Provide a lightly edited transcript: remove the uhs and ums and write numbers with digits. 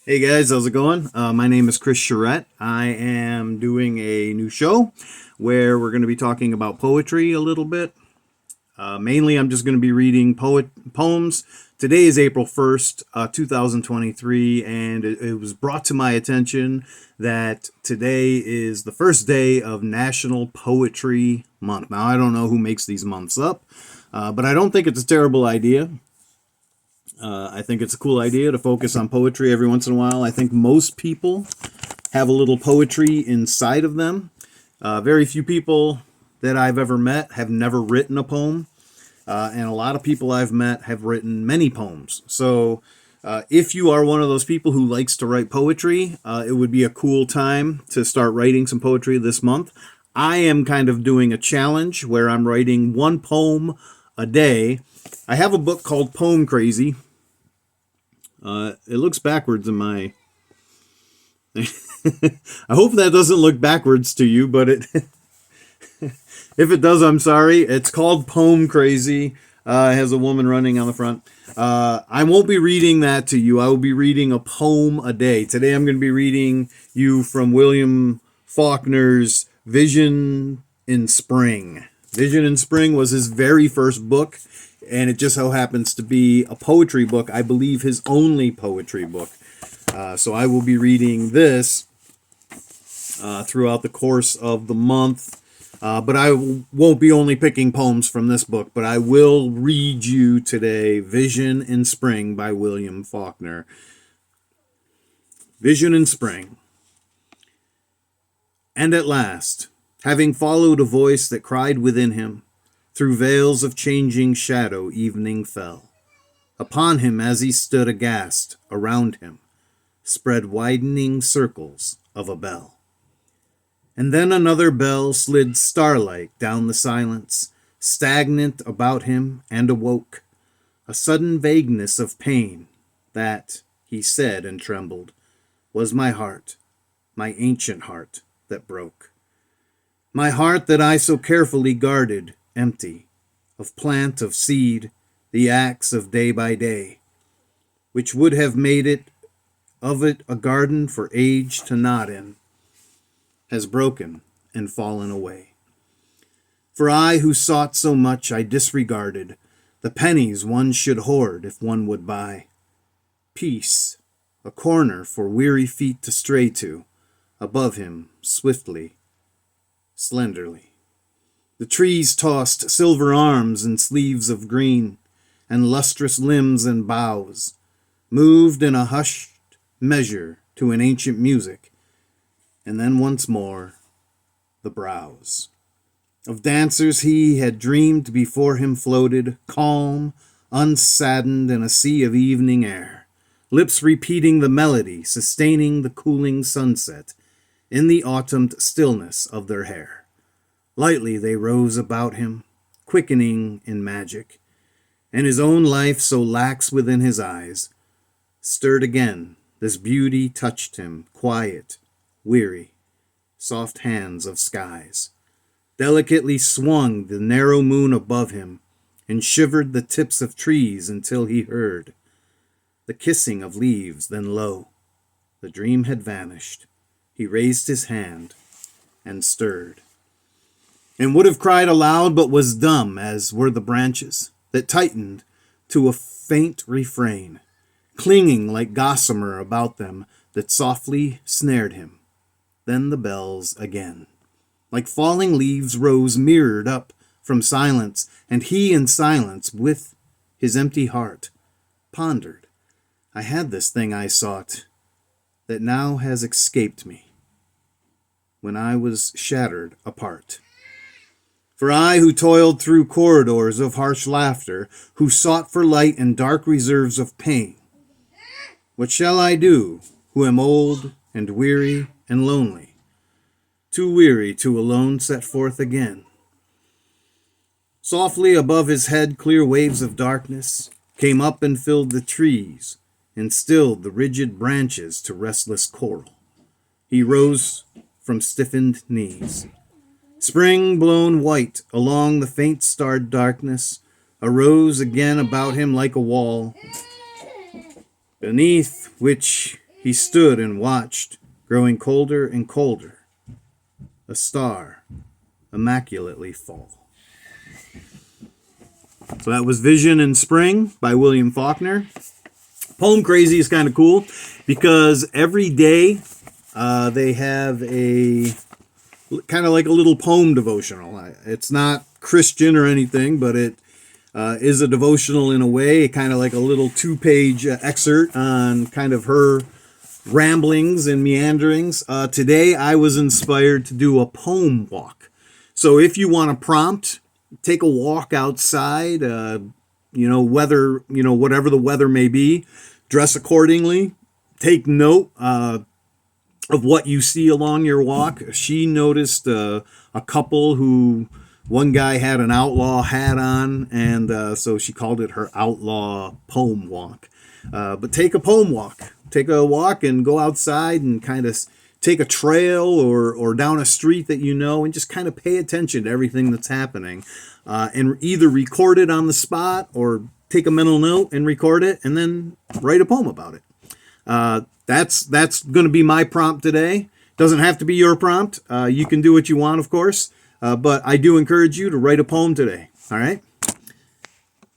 Hey guys, how's it going? My name is Chris Charette. I am doing a new show where we're going to be talking about poetry a little bit. Mainly, I'm just going to be reading poems. Today is April 1st, 2023, and it was brought to my attention that today is the first day of National Poetry Month. Now, I don't know who makes these months up, but I don't think it's a terrible idea. I think it's a cool idea to focus on poetry every once in a while. I think most people have a little poetry inside of them. Very few people that I've ever met have never written a poem, and a lot of people I've met have written many poems. So, if you are one of those people who likes to write poetry, it would be a cool time to start writing some poetry this month. I am kind of doing a challenge where I'm writing one poem a day. I have a book called Poem Crazy. It looks backwards in my. I hope that doesn't look backwards to you, but if it does, I'm sorry. It's called Poem Crazy. It has a woman running on the front. I won't be reading that to you. I will be reading a poem a day. Today I'm going to be reading you from William Faulkner's Vision in Spring. Vision in Spring was his very first book, and it just so happens to be a poetry book. I believe his only poetry book. So I will be reading this throughout the course of the month. But I won't be only picking poems from this book, but I will read you today Vision in Spring by William Faulkner. Vision in Spring. And at last, having followed a voice that cried within him, through veils of changing shadow evening fell upon him as he stood aghast. Around him spread widening circles of a bell. And then another bell slid starlight down the silence, stagnant about him, and awoke a sudden vagueness of pain that, he said and trembled, was my heart, my ancient heart that broke. My heart that I so carefully guarded, empty, of plant, of seed, the acts of day by day, which would have made it of it a garden for age to nod in, has broken and fallen away. For I who sought so much I disregarded the pennies one should hoard if one would buy peace, a corner for weary feet to stray to, above him swiftly, slenderly. The trees tossed silver arms and sleeves of green, and lustrous limbs and boughs, moved in a hushed measure to an ancient music, and then once more the brows of dancers he had dreamed before him floated, calm, unsaddened in a sea of evening air, lips repeating the melody, sustaining the cooling sunset in the autumn stillness of their hair. Lightly they rose about him, quickening in magic, and his own life so lax within his eyes, stirred again, this beauty touched him, quiet, weary, soft hands of skies. Delicately swung the narrow moon above him, and shivered the tips of trees until he heard the kissing of leaves, then lo, the dream had vanished. He raised his hand and stirred, and would have cried aloud, but was dumb, as were the branches that tightened to a faint refrain, clinging like gossamer about them that softly snared him. Then the bells again, like falling leaves, rose mirrored up from silence, and he in silence, with his empty heart, pondered, I had this thing I sought, that now has escaped me, when I was shattered apart. For I, who toiled through corridors of harsh laughter, who sought for light in dark reserves of pain, what shall I do, who am old and weary and lonely, too weary to alone set forth again? Softly above his head clear waves of darkness came up and filled the trees, and stilled the rigid branches to restless choral. He rose from stiffened knees. Spring blown white along the faint starred darkness arose again about him like a wall, beneath which He stood and watched, growing colder and colder, a star immaculately fall. So that was Vision in Spring by William Faulkner. Poem Crazy is kind of cool because every day they have a kind of like a little poem devotional. It's not Christian or anything, but it is a devotional in a way, kind of like a little 2-page excerpt on kind of her ramblings and meanderings. Today I was inspired to do a poem walk. So if you want a prompt, take a walk outside, whatever the weather may be, dress accordingly, take note of what you see along your walk. She noticed a couple who, one guy had an outlaw hat on, and so she called it her outlaw poem walk. But take a poem walk. Take a walk and go outside and kind of take a trail or down a street that you know and just kind of pay attention to everything that's happening. And either record it on the spot or take a mental note and record it and then write a poem about it. That's going to be my prompt today. Doesn't have to be your prompt. You can do what you want, of course. But I do encourage you to write a poem today. All right?